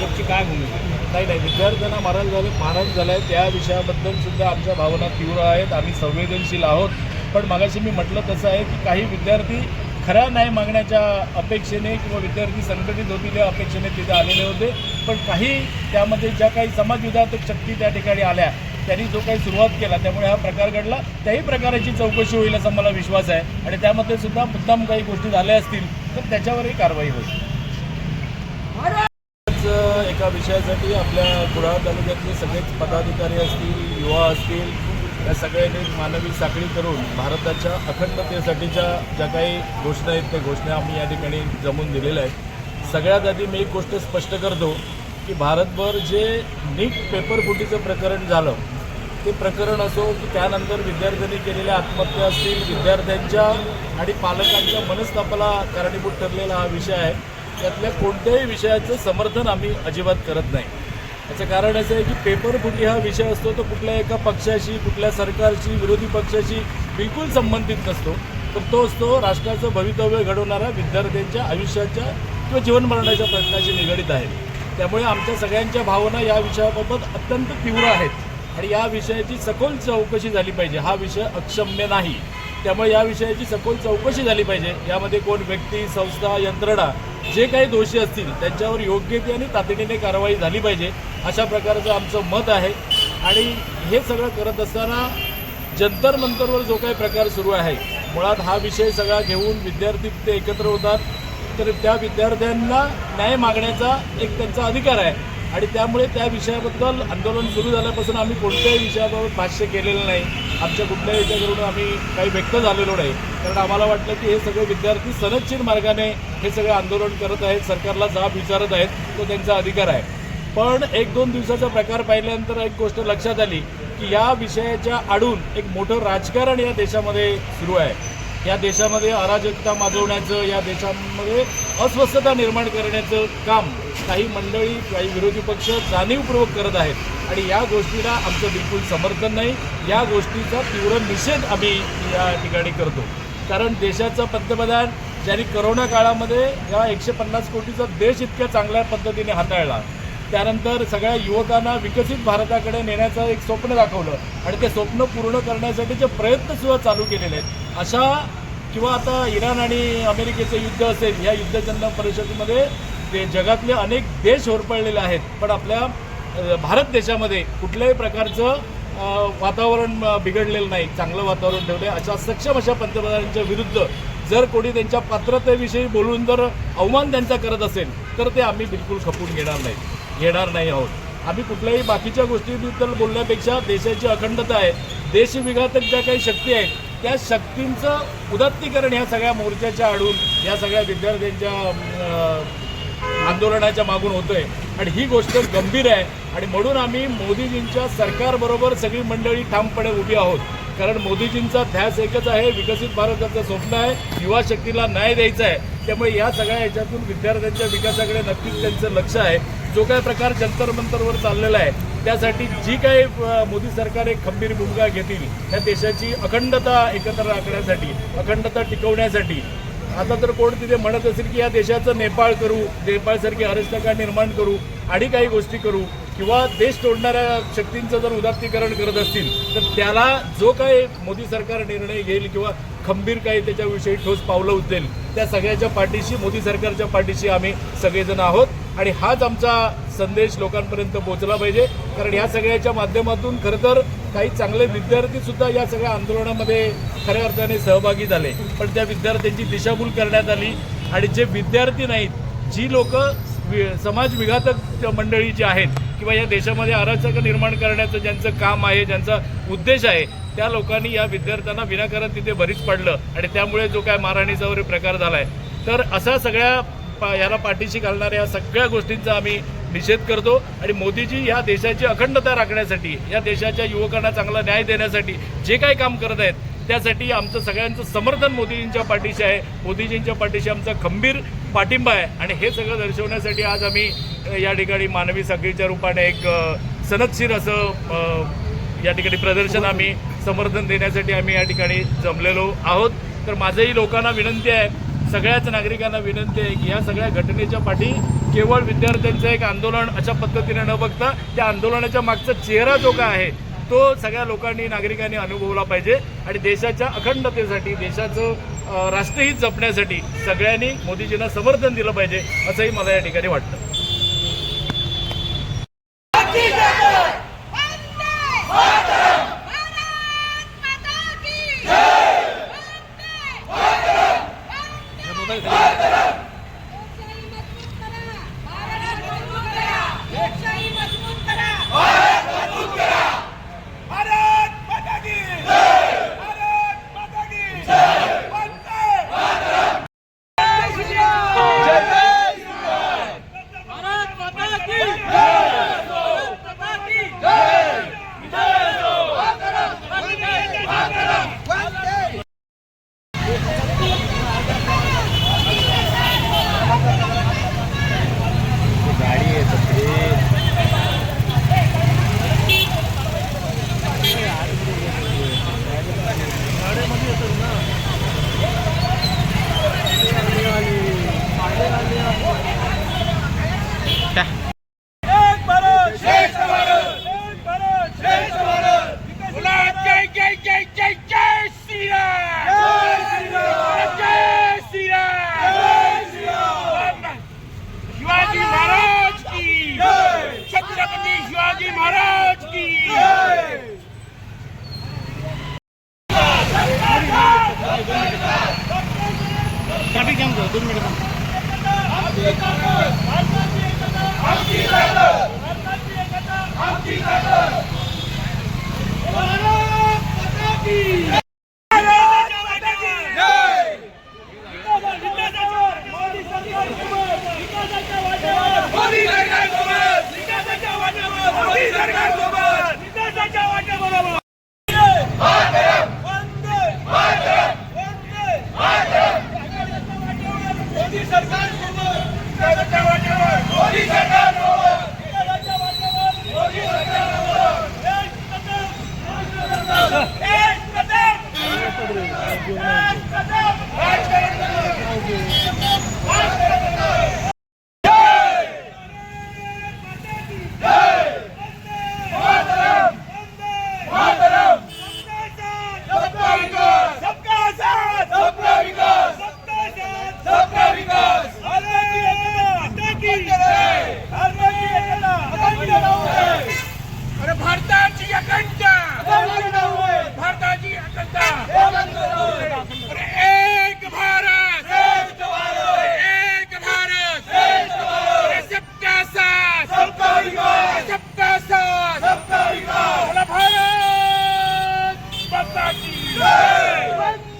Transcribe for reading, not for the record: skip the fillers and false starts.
भाजपची काय भूमिका आहे? नाही, विद्यार्थ्यांना मारहाण झालं आहे त्या विषयाबद्दल सुद्धा आमच्या भावना तीव्र आहेत. आम्ही संवेदनशील आहोत. पण मगाशी मी म्हटलं तसं आहे की काही विद्यार्थी खऱ्या न्याय मागण्याच्या अपेक्षेने किंवा विद्यार्थी संघटित होतील या अपेक्षेने तिथे आलेले होते. पण काही त्यामध्ये ज्या काही समाजविघातक शक्ती त्या ठिकाणी आल्या, त्यांनी जो काही सुरुवात केला त्यामुळे हा प्रकार घडला. त्याही प्रकाराची चौकशी होईल असा मला विश्वास आहे आणि त्यामध्ये सुद्धा मुद्दाम काही गोष्टी झाल्या असतील तर त्याच्यावरही कारवाई होईल. एका विषयासाठी आपल्या कुडाळ तालुक्यातले सगळेच पदाधिकारी असतील, युवा असतील, या सगळ्यांनी मानवी साखळी करून भारताच्या अखंडतेसाठीच्या ज्या काही घोषणा आहेत त्या घोषणा आम्ही या ठिकाणी जमवून दिलेल्या आहेत. सगळ्यात आधी मी एक गोष्ट स्पष्ट करतो की भारतभर जे नीट पेपरफुटीचं प्रकरण झालं ते प्रकरण असो की त्यानंतर विद्यार्थ्यांनी केलेल्या आत्महत्या असतील, विद्यार्थ्यांच्या आणि पालकांच्या मनस्तापाला कारणीभूत ठरलेला हा विषय आहे. यातल्या कोणत्याही विषयाचं समर्थन आम्ही अजिबात करत नाही. याचं कारण असं आहे की पेपरफुटी हा विषय असतो तो कुठल्या एका पक्षाशी, कुठल्या सरकारशी, विरोधी पक्षाशी बिलकुल संबंधित नसतो. तर तो असतो राष्ट्राचं भवितव्य घडवणाऱ्या विद्यार्थ्यांच्या आयुष्याच्या किंवा जीवनमरणाच्या प्रश्नाशी निगडीत आहे. त्यामुळे आमच्या सगळ्यांच्या भावना या विषयाबाबत अत्यंत तीव्र आहेत आणि या विषयाची सखोल चौकशी झाली पाहिजे. हा विषय अक्षम्य नाही. त्यामुळे या विषयाची सखोल चौकशी झाली पाहिजे. यामध्ये कोण व्यक्ती, संस्था, यंत्रणा जे काही दोषी असतील त्यांच्यावर योग्य ती आणि तातडीने कारवाई झाली पाहिजे अशा प्रकारचं आमचं मत आहे. आणि हे सगळं करत असताना जंतर मंतरवर जो काही प्रकार सुरू आहे, मुळात हा विषय सगळा घेऊन विद्यार्थी ते एकत्र होतात तर त्या विद्यार्थ्यांना न्याय मागण्याचा एक त्यांचा अधिकार आहे आणि त्यामुळे त्या विषयाबद्दल आंदोलन सुरू झाल्यापासून आम्ही कोणत्याही विषयाबाबत भाष्य केलेलं नाही. आमच्या कुठल्याही याच्याकडून आम्ही काही व्यक्त झालेलो नाही. कारण आम्हाला वाटलं की हे सगळे विद्यार्थी सनदशीर मार्गाने हे सगळं आंदोलन करत आहेत, सरकारला जाब विचारत आहेत, तो त्यांचा अधिकार आहे. पण 1-2 दिवसाचा प्रकार पाहिल्यानंतर एक गोष्ट लक्षात आली की या विषयाच्या आडून एक मोठं राजकारण या देशामध्ये सुरू आहे. या देशामध्ये अराजकता माजवण्याचं, या देशामध्ये अस्वस्थता निर्माण करण्याचं काम काही मंडळी, काही विरोधी पक्ष जाणीवपूर्वक करत आहेत आणि या गोष्टीला आमचं बिलकुल समर्थन नाही. या गोष्टीचा तीव्र निषेध आम्ही या ठिकाणी करतो. कारण देशाचा पंतप्रधान ज्यांनी करोना काळामध्ये या 150 कोटीचा देश इतक्या चांगल्या पद्धतीने हाताळला, त्यानंतर सगळ्या युवकांना विकसित भारताकडे नेण्याचं एक स्वप्न दाखवलं आणि ते स्वप्न पूर्ण करण्यासाठीचे प्रयत्नसुद्धा चालू केलेले आहेत. अशा किंवा आता इराण आणि अमेरिकेचं युद्ध असेल, या युद्धजन्य परिषदेमध्ये ते जगातले अनेक देश होरपळलेले आहेत. पण आपल्या भारत देशामध्ये कुठल्याही प्रकारचं वातावरण बिघडलेलं नाही, चांगलं वातावरण ठेवलं आहे. अशा सक्षम अशा पंतप्रधानांच्या विरुद्ध जर कोणी त्यांच्या पात्रतेविषयी बोलून जर अवमान त्यांचा करत असेल तर ते आम्ही बिलकुल खपून घेणार नाही आहोत. आम्ही कुठल्याही बाकीच्या गोष्टीबद्दल बोलण्यापेक्षा देशाची अखंडता आहे, देशविघातक ज्या काही शक्ती आहेत त्या शक्तींचं उदात्तीकरण ह्या सगळ्या मोर्चाच्या आडून, या सगळ्या विद्यार्थ्यांच्या आंदोलनाच्या मागून होतोय आणि ही गोष्ट गंभीर आहे. आणि म्हणून आम्ही मोदीजींच्या सरकारबरोबर सगळी मंडळी ठामपणे उभी आहोत. कारण मोदीजींचा ध्यास एकच आहे, विकसित भारताचं स्वप्न आहे, युवा शक्तीला न्याय द्यायचा आहे. त्यामुळे या सगळ्या ह्याच्यातून विद्यार्थ्यांच्या विकासाकडे नक्कीच त्यांचं लक्ष आहे. जो काय प्रकार जंतर मंतरवर चाललेला आहे त्यासाठी जी काही मोदी सरकार एक खंबीर भूमिका घेतील, त्या देशाची अखंडता एकत्र राखण्यासाठी, अखंडता टिकवण्यासाठी. आता तर कोण तिथे म्हणत असेल की या देशाचं नेपाळ करू, नेपाळसारखी अराजकता निर्माण करू आणि काही गोष्टी करू किंवा देश तोडणाऱ्या शक्तींचं जर उदात्तीकरण करत असतील तर त्याला जो काही मोदी सरकार निर्णय घेईल किंवा खंबीर काही त्याच्याविषयी ठोस पावलं उचलेल त्या सगळ्याच्या पाठीशी, मोदी सरकारच्या पाठीशी आम्ही सगळेजण आहोत. आणि हाच आमचा संदेश लोकांपर्यंत पोहोचला पाहिजे. कारण ह्या सगळ्याच्या माध्यमातून खरं तर काही चांगले विद्यार्थीसुद्धा या सगळ्या आंदोलनामध्ये खऱ्या अर्थाने सहभागी झाले, पण त्या विद्यार्थ्यांची दिशाभूल करण्यात आली. आणि जे विद्यार्थी नाहीत, जी लोक समाज विघातक मंडळी जी आहेत किंवा या देशामध्ये अराजकता निर्माण करण्याचं ज्यांचं काम आहे, ज्यांचा उद्देश आहे, त्या लोकांनी या विद्यार्थ्यांना विनाकारण तिथे भरीच पडलं आणि त्यामुळे जो काय मारहाणीचा वगैरे प्रकार झाला आहे. तर असा सगळ्या याला पाठीशी घालणाऱ्या या सगळ्या गोष्टींचा आम्ही निषेध करतो. आणि मोदीजी या देशाची अखंडता राखण्यासाठी, या देशाच्या युवकांना चांगला न्याय देण्यासाठी जे काही काम करत आहेत त्यासाठी आमचं सगळ्यांचं समर्थन मोदीजींच्या पाठीशी आहे. मोदीजींच्या पाठीशी आमचा खंबीर पाठिंबा आहे. आणि हे सगळं दर्शवण्यासाठी आज आम्ही या ठिकाणी मानवी साखळीच्या रूपाने एक सनदशीर असं या ठिकाणी प्रदर्शन, आम्ही समर्थन देण्यासाठी आम्ही या ठिकाणी जमलेलो आहोत. तर माझंही लोकांना विनंती आहे, सगळ्याच नागरिकांना विनंती आहे की या सगळ्या घटनेच्या पाठी केवळ विद्यार्थ्यांचं एक आंदोलन अशा पद्धतीने न बघता त्या आंदोलनाच्या मागचा चेहरा जो काय आहे तो सगळ्या लोकांनी नागरिकांनी अनुभवला पाहिजे आणि देशाच्या अखंडतेसाठी देशाचं राष्ट्रहित जपण्यासाठी सगळ्यांनी मोदीजींना समर्थन दिलं पाहिजे असंही मला या ठिकाणी वाटतं. ट्रॅफिक जाम करो 2 मिनट भारत माता की जय.